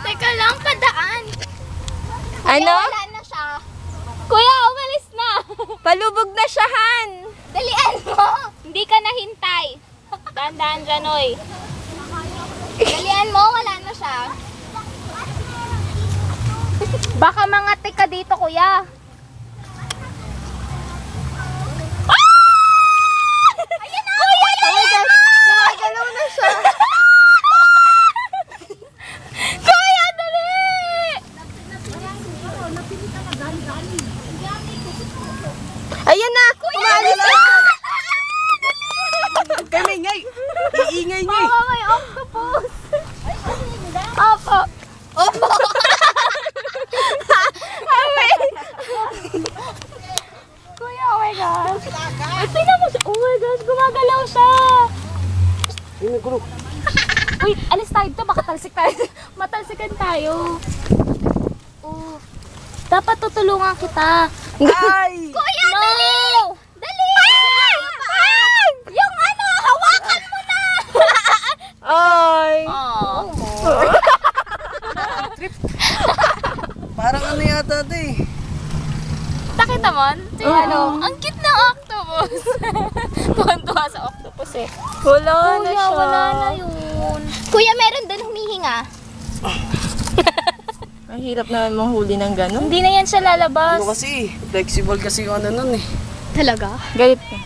Teka lang, padaan. Ano? Wala na siya. Kuya, umalis na. Palubog na siya, Han. Dalian mo. Hindi ka nahintay. Dahan-dahan dyan, oy. Dalian mo, wala na siya. Baka mga tika dito, kuya. Ayan na! Kuya, dali! Gumagalaw na siya. Kuya, dali! Ayan na! Umalis na! Kami ngay! Iingay niyo eh! Mama, may octopus. Opo. Opo. Kuya, oh my gosh. Ay, tingnan mo siya. Oh my gosh, gumagalaw siya. Ayun, gulong. Uy, alis tayo dito. Baka talsik tayo. Matalsikan tayo. Oh. Dapat tutulungan kita. Ay! Kuya, dali! Dali! Yung ano, hawakan mo na! Ay! Oh. Parang ano yata ito eh. Nakita mo? Ano? Ang cute ng octopus. Tuwan-tuwa sa octopus eh. Wala na Kuya, siya. wala na yun. Kuya, meron doon humihinga. Ang hirap naman mahuli ng gano'n. Hindi na yan siya lalabas. Ano kasi, flexible kasi yung ano nun eh. Talaga? Galit ka.